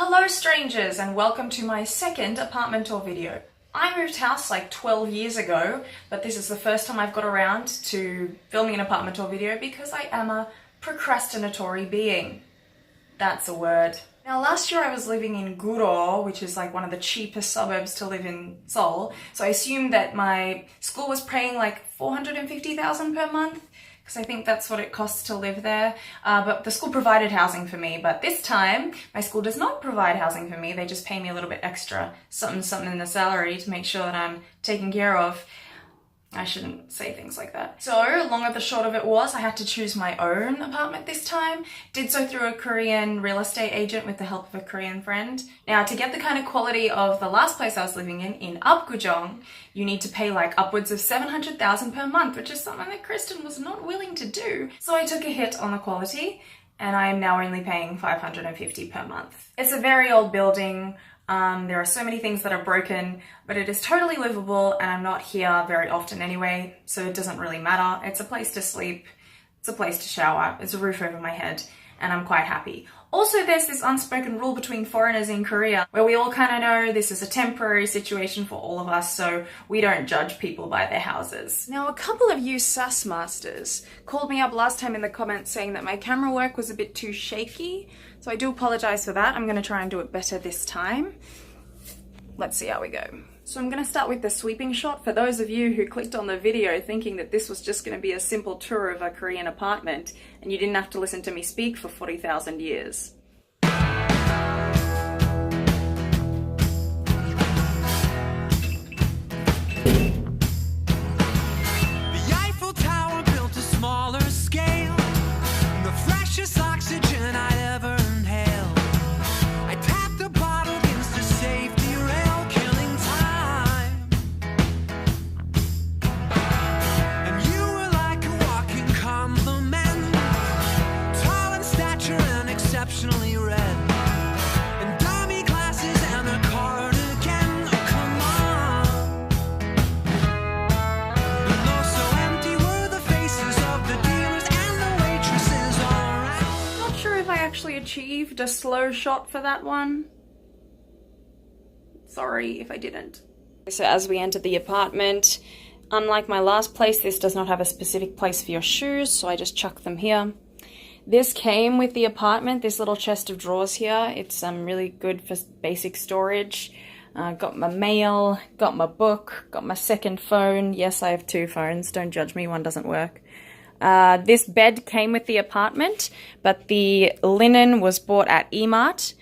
Hello strangers and welcome to my second apartment tour video. I moved house like 12 years ago, but this is the first time I've got around to filming an apartment tour video because I am a procrastinatory being. That's a word. Now last year I was living in Guro, which is like one of the cheapest suburbs to live in Seoul, so I assumed that my school was paying like 450,000 per month. Because I think that's what it costs to live there. But the school provided housing for me. But this time, my school does not provide housing for me. They just pay me a little bit extra, something in the salary to make sure that I'm taken care of. I shouldn't say things like that. So, long of the short of it was, I had to choose my own apartment this time. Did so through a Korean real estate agent with the help of a Korean friend. Now, to get the kind of quality of the last place I was living in Apgujeong, you need to pay like upwards of 700,000 per month, which is something that Kristen was not willing to do. So I took a hit on the quality, and I am now only paying 550 per month. It's a very old building. There are so many things that are broken, but it is totally livable and I'm not here very often anyway, so it doesn't really matter. It's a place to sleep, it's a place to shower, it's a roof over my head, and I'm quite happy. Also, there's this unspoken rule between foreigners in Korea where we all kind of know this is a temporary situation for all of us, so we don't judge people by their houses. Now, a couple of you sus masters called me up last time in the comments saying that my camera work was a bit too shaky, so I do apologize for that. I'm going to try and do it better this time. Let's see how we go. So I'm going to start with the sweeping shot. For those of you who clicked on the video thinking that this was just going to be a simple tour of a Korean apartment and you didn't have to listen to me speak for 40,000 years. Achieved a slow shot for that one. Sorry if I didn't. So as we enter the apartment, unlike my last place, this does not have a specific place for your shoes, so I just chuck them here. This came with the apartment, this little chest of drawers here. It's really good for basic storage. Got my mail, got my book, got my second phone. Yes, I have two phones, don't judge me, one doesn't work. This bed came with the apartment, but the linen was bought at E-Mart.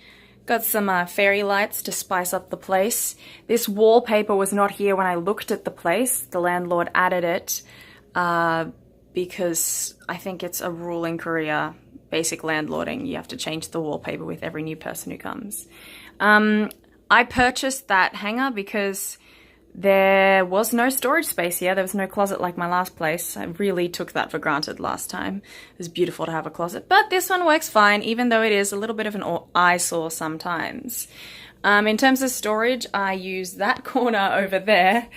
Got some fairy lights to spice up the place. This wallpaper was not here when I looked at the place. The landlord added it because I think it's a rule in Korea, basic landlording. You have to change the wallpaper with every new person who comes. I purchased that hanger because there was no storage space here. There was no closet like my last place. I really took that for granted last time. It was beautiful to have a closet, but this one works fine, even though it is a little bit of an eyesore sometimes. In terms of storage, I use that corner over there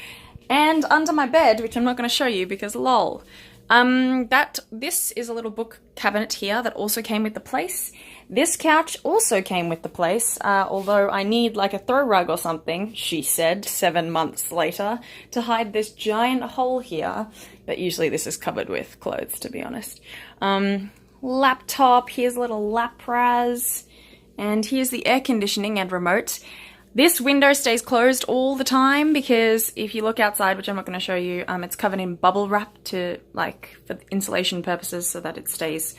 and under my bed, which I'm not going to show you because lol. This is a little book cabinet here that also came with the place. This couch also came with the place, although I need like a throw rug or something, she said 7 months later, to hide this giant hole here. But usually this is covered with clothes, to be honest. Laptop, here's a little lapras, and here's the air conditioning and remote. This window stays closed all the time because if you look outside, which I'm not going to show you, it's covered in bubble wrap for insulation purposes so that it stays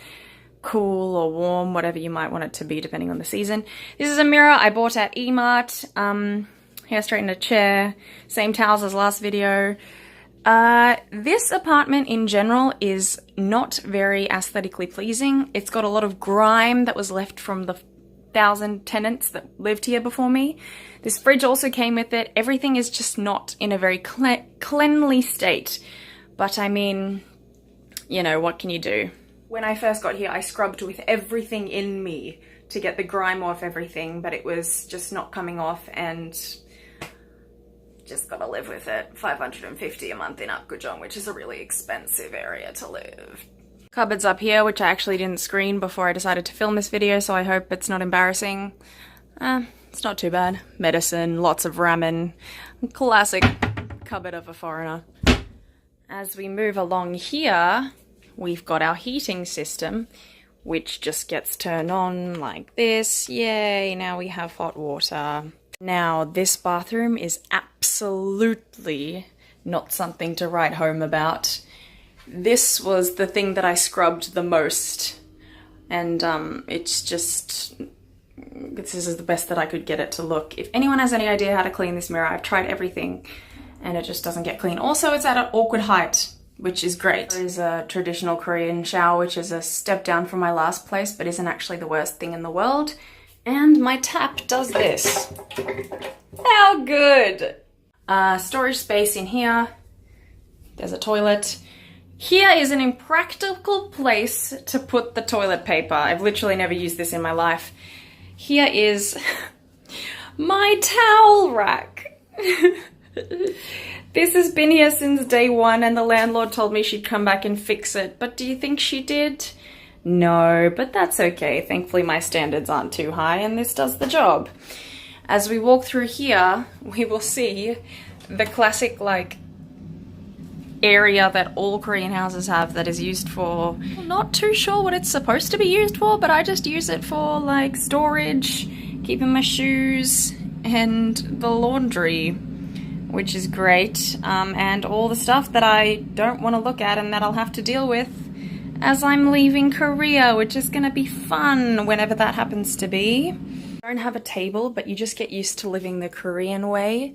cool or warm, whatever you might want it to be depending on the season. This is a mirror I bought at E-Mart. Hair straightener chair, same towels as last video. This apartment in general is not very aesthetically pleasing. It's got a lot of grime that was left from the 1,000 tenants that lived here before me. This fridge also came with it. Everything is just not in a very cleanly state. But I mean, you know, what can you do? When I first got here, I scrubbed with everything in me to get the grime off everything, but it was just not coming off and just gotta live with it. 550 a month in Apgujeong, which is a really expensive area to live. Cupboards up here, which I actually didn't screen before I decided to film this video, so I hope it's not embarrassing. It's not too bad. Medicine, lots of ramen, classic cupboard of a foreigner. As we move along here, we've got our heating system, which just gets turned on like this. Yay, now we have hot water. Now, this bathroom is absolutely not something to write home about. This was the thing that I scrubbed the most, and it's just, this is the best that I could get it to look. If anyone has any idea how to clean this mirror, I've tried everything and it just doesn't get clean. Also, it's at an awkward height, which is great. There is a traditional Korean shower, which is a step down from my last place, but isn't actually the worst thing in the world. And my tap does this. How good! Storage space in here. There's a toilet. Here is an impractical place to put the toilet paper. I've literally never used this in my life. Here is my towel rack. This has been here since day one, and the landlord told me she'd come back and fix it. But do you think she did? No, but that's okay. Thankfully my standards aren't too high and this does the job. As we walk through here, we will see the classic like area that all Korean houses have that is used for, not too sure what it's supposed to be used for, but I just use it for like storage, keeping my shoes, and the laundry, which is great, and all the stuff that I don't want to look at and that I'll have to deal with as I'm leaving Korea, which is gonna be fun whenever that happens to be. I don't have a table, but you just get used to living the Korean way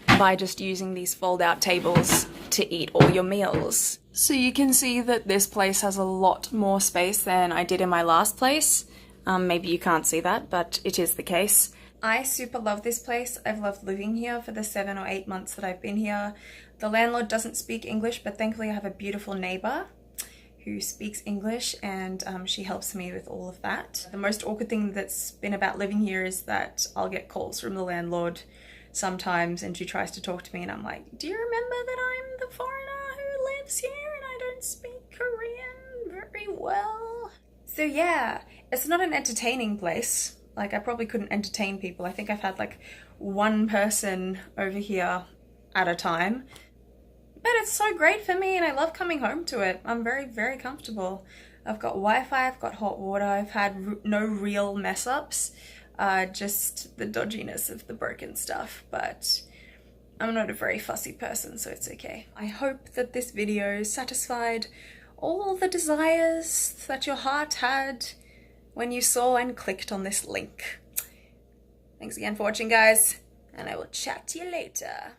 by just using these fold-out tables to eat all your meals. So you can see that this place has a lot more space than I did in my last place. Maybe you can't see that, but it is the case. I super love this place. I've loved living here for the 7 or 8 months that I've been here. The landlord doesn't speak English, but thankfully I have a beautiful neighbor who speaks English, and she helps me with all of that. The most awkward thing that's been about living here is that I'll get calls from the landlord sometimes and she tries to talk to me and I'm like, do you remember that I'm the foreigner who lives here and I don't speak Korean very well? So yeah, it's not an entertaining place. Like, I probably couldn't entertain people. I think I've had like one person over here at a time. But it's so great for me and I love coming home to it. I'm very, very comfortable. I've got Wi-Fi, I've got hot water, I've had no real mess-ups. Just the dodginess of the broken stuff, but I'm not a very fussy person, so it's okay. I hope that this video satisfied all the desires that your heart had when you saw and clicked on this link. Thanks again for watching, guys, and I will chat to you later.